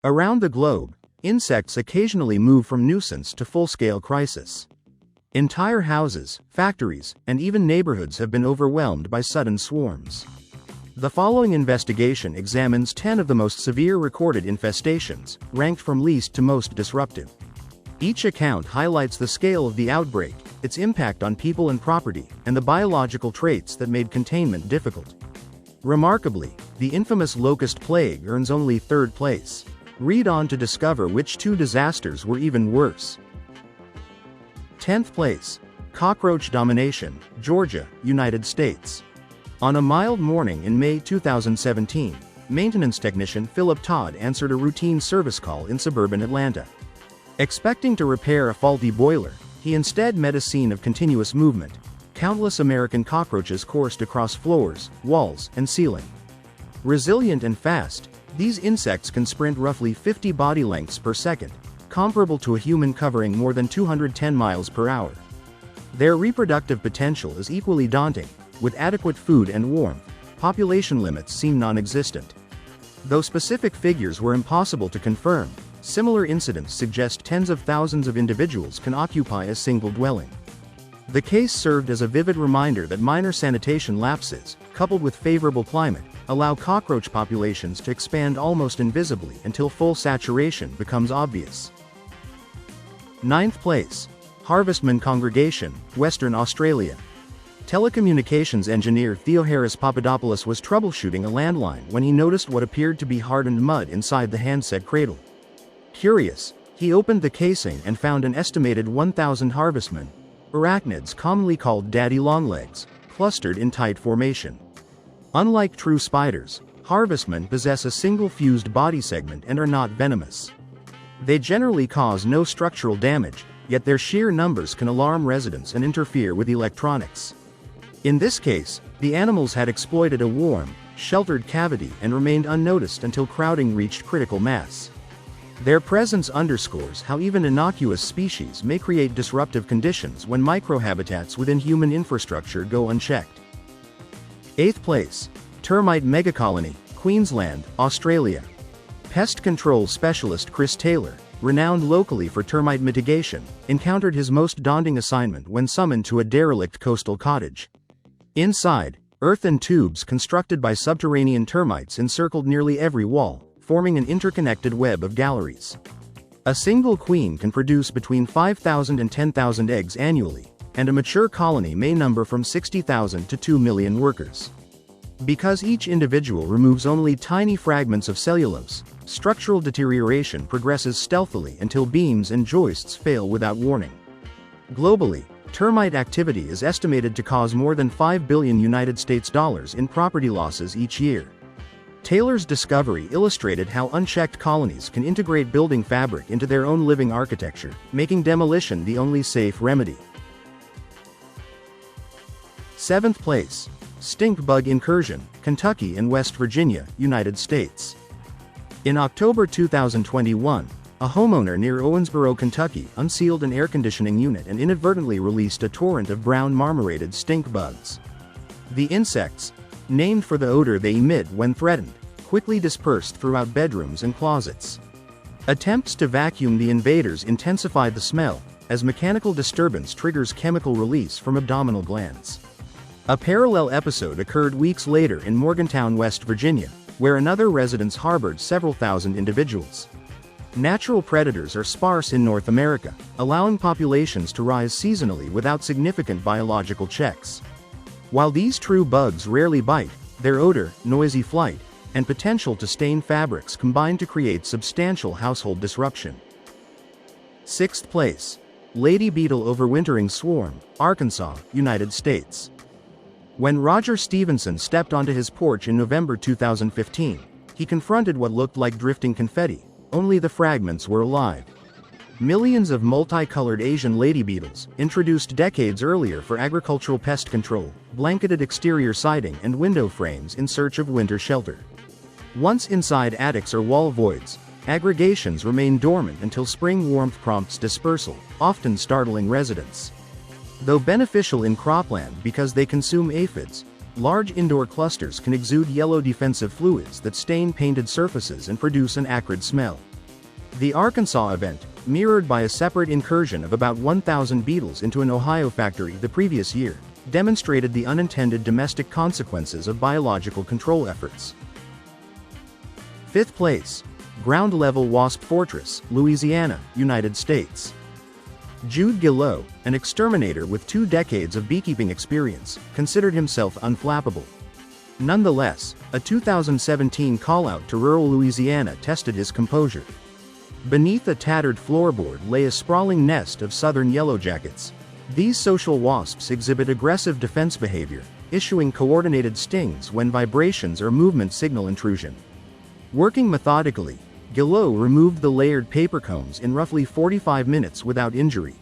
Around the globe, insects occasionally move from nuisance to full-scale crisis. Entire houses, factories, and even neighborhoods have been overwhelmed by sudden swarms. The following investigation examines 10 of the most severe recorded infestations, ranked from least to most disruptive. Each account highlights the scale of the outbreak, its impact on people and property, and the biological traits that made containment difficult. Remarkably, the infamous locust plague earns only third place. Read on to discover which two disasters were even worse. 10th place. Cockroach domination, Georgia, United States. On a mild morning in May 2017, maintenance technician Philip Todd answered a routine service call in suburban Atlanta. Expecting to repair a faulty boiler, he instead met a scene of continuous movement. Countless American cockroaches coursed across floors, walls, and ceiling. Resilient and fast, these insects can sprint roughly 50 body lengths per second, comparable to a human covering more than 210 miles per hour. Their reproductive potential is equally daunting. With adequate food and warmth, population limits seem non-existent. Though specific figures were impossible to confirm, similar incidents suggest tens of thousands of individuals can occupy a single dwelling. The case served as a vivid reminder that minor sanitation lapses, coupled with favorable climate, allow cockroach populations to expand almost invisibly until full saturation becomes obvious. 9th place. Harvestman Congregation, Western Australia. Telecommunications engineer Theoharis Papadopoulos was troubleshooting a landline when he noticed what appeared to be hardened mud inside the handset cradle. Curious, he opened the casing and found an estimated 1,000 harvestmen, arachnids commonly called daddy longlegs, clustered in tight formation. Unlike true spiders, harvestmen possess a single fused body segment and are not venomous. They generally cause no structural damage, yet their sheer numbers can alarm residents and interfere with electronics. In this case, the animals had exploited a warm, sheltered cavity and remained unnoticed until crowding reached critical mass. Their presence underscores how even innocuous species may create disruptive conditions when microhabitats within human infrastructure go unchecked. 8th place. Termite megacolony, Queensland, Australia. Pest control specialist Chris Taylor, renowned locally for termite mitigation, encountered his most daunting assignment when summoned to a derelict coastal cottage. Inside, earthen tubes constructed by subterranean termites encircled nearly every wall, forming an interconnected web of galleries. A single queen can produce between 5,000 and 10,000 eggs annually, and a mature colony may number from 60,000 to 2 million workers. Because each individual removes only tiny fragments of cellulose, structural deterioration progresses stealthily until beams and joists fail without warning. Globally, termite activity is estimated to cause more than $5 billion in property losses each year. Taylor's discovery illustrated how unchecked colonies can integrate building fabric into their own living architecture, making demolition the only safe remedy. 7th place. Stink bug incursion, Kentucky and West Virginia, United States. In October 2021, a homeowner near Owensboro, Kentucky, unsealed an air conditioning unit and inadvertently released a torrent of brown marmorated stink bugs. The insects, named for the odor they emit when threatened, quickly dispersed throughout bedrooms and closets. Attempts to vacuum the invaders intensified the smell, as mechanical disturbance triggers chemical release from abdominal glands. A parallel episode occurred weeks later in Morgantown, West Virginia, where another residence harbored several thousand individuals. Natural predators are sparse in North America, allowing populations to rise seasonally without significant biological checks. While these true bugs rarely bite, their odor, noisy flight, and potential to stain fabrics combine to create substantial household disruption. 6th place. Lady beetle overwintering swarm, Arkansas, United States. When Roger Stevenson stepped onto his porch in November 2015, he confronted what looked like drifting confetti, only the fragments were alive. Millions of multicolored Asian lady beetles, introduced decades earlier for agricultural pest control, blanketed exterior siding and window frames in search of winter shelter. Once inside attics or wall voids, aggregations remain dormant until spring warmth prompts dispersal, often startling residents. Though beneficial in cropland because they consume aphids, large indoor clusters can exude yellow defensive fluids that stain painted surfaces and produce an acrid smell. The Arkansas event, mirrored by a separate incursion of about 1,000 beetles into an Ohio factory the previous year, demonstrated the unintended domestic consequences of biological control efforts. 5th place. Ground-level wasp fortress, Louisiana, United States. Jude Gillot, an exterminator with 2 decades of beekeeping experience, considered himself unflappable. Nonetheless, a 2017 call-out to rural Louisiana tested his composure. Beneath a tattered floorboard lay a sprawling nest of southern yellowjackets. These social wasps exhibit aggressive defense behavior, issuing coordinated stings when vibrations or movement signal intrusion. Working methodically, Gillot removed the layered paper combs in roughly 45 minutes without injury.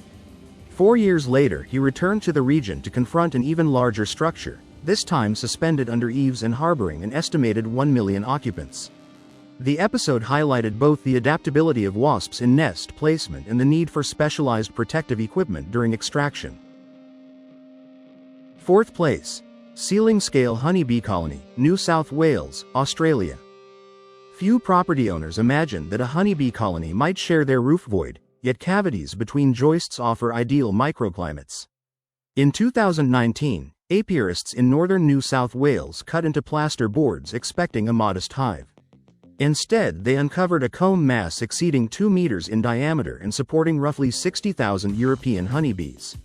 4 years later, he returned to the region to confront an even larger structure, this time suspended under eaves and harboring an estimated 1 million occupants. The episode highlighted both the adaptability of wasps in nest placement and the need for specialized protective equipment during extraction. 4th place. Ceiling scale honeybee colony, New South Wales, Australia. Few property owners imagine that a honeybee colony might share their roof void, yet cavities between joists offer ideal microclimates. In 2019, apiarists in northern New South Wales cut into plaster boards expecting a modest hive. Instead, they uncovered a comb mass exceeding 2 meters in diameter and supporting roughly 60,000 European honeybees.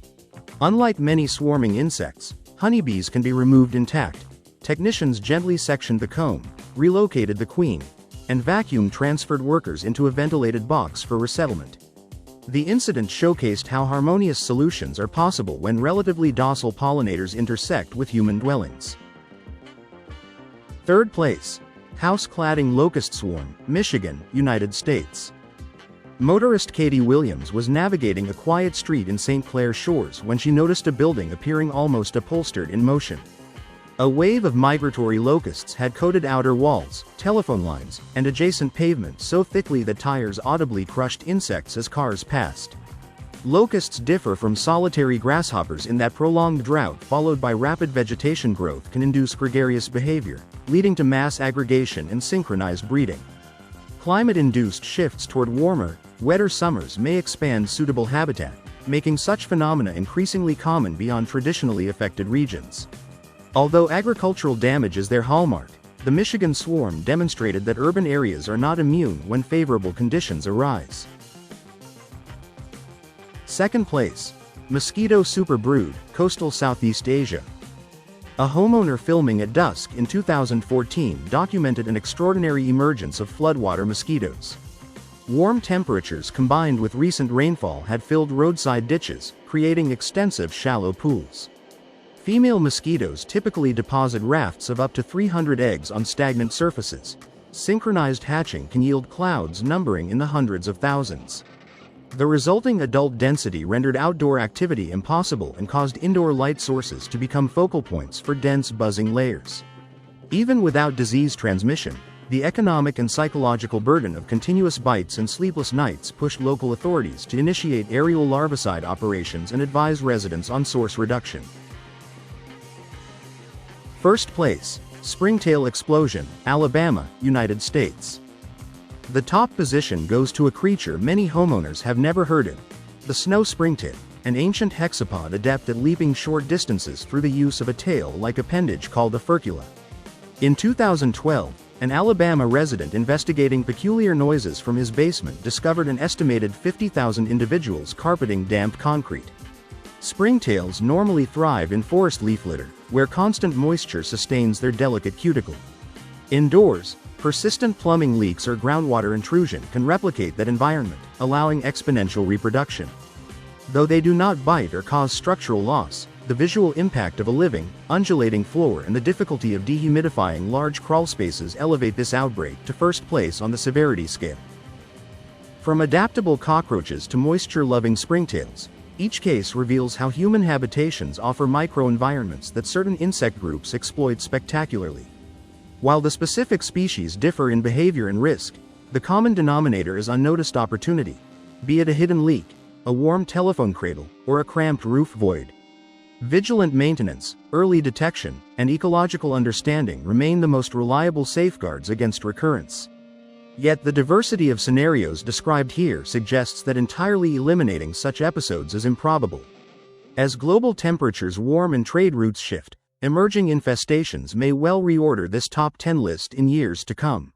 Unlike many swarming insects, honeybees can be removed intact. Technicians gently sectioned the comb, relocated the queen, and vacuum-transferred workers into a ventilated box for resettlement. The incident showcased how harmonious solutions are possible when relatively docile pollinators intersect with human dwellings. 3rd place. House-cladding locust swarm, Michigan, United States. Motorist Katie Williams was navigating a quiet street in St. Clair Shores when she noticed a building appearing almost upholstered in motion. A wave of migratory locusts had coated outer walls, telephone lines, and adjacent pavement so thickly that tires audibly crushed insects as cars passed. Locusts differ from solitary grasshoppers in that prolonged drought followed by rapid vegetation growth can induce gregarious behavior, leading to mass aggregation and synchronized breeding. Climate-induced shifts toward warmer, wetter summers may expand suitable habitat, making such phenomena increasingly common beyond traditionally affected regions. Although agricultural damage is their hallmark, the Michigan swarm demonstrated that urban areas are not immune when favorable conditions arise. 2nd place. Mosquito superbrood, coastal Southeast Asia. A homeowner filming at dusk in 2014 documented an extraordinary emergence of floodwater mosquitoes. Warm temperatures combined with recent rainfall had filled roadside ditches, creating extensive shallow pools. Female mosquitoes typically deposit rafts of up to 300 eggs on stagnant surfaces. Synchronized hatching can yield clouds numbering in the hundreds of thousands. The resulting adult density rendered outdoor activity impossible and caused indoor light sources to become focal points for dense buzzing layers. Even without disease transmission, the economic and psychological burden of continuous bites and sleepless nights pushed local authorities to initiate aerial larvicide operations and advise residents on source reduction. 1st place. Springtail explosion, Alabama, United States. The top position goes to a creature many homeowners have never heard of, the snow springtail, an ancient hexapod adept at leaping short distances through the use of a tail-like appendage called a furcula. In 2012, an Alabama resident investigating peculiar noises from his basement discovered an estimated 50,000 individuals carpeting damp concrete. Springtails normally thrive in forest leaf litter, where constant moisture sustains their delicate cuticle. Indoors, persistent plumbing leaks or groundwater intrusion can replicate that environment, allowing exponential reproduction. Though they do not bite or cause structural loss, the visual impact of a living, undulating floor and the difficulty of dehumidifying large crawl spaces elevate this outbreak to 1st place on the severity scale. From adaptable cockroaches to moisture-loving springtails, each case reveals how human habitations offer microenvironments that certain insect groups exploit spectacularly. While the specific species differ in behavior and risk, the common denominator is unnoticed opportunity, be it a hidden leak, a warm telephone cradle, or a cramped roof void. Vigilant maintenance, early detection, and ecological understanding remain the most reliable safeguards against recurrence. Yet the diversity of scenarios described here suggests that entirely eliminating such episodes is improbable. As global temperatures warm and trade routes shift, emerging infestations may well reorder this top 10 list in years to come.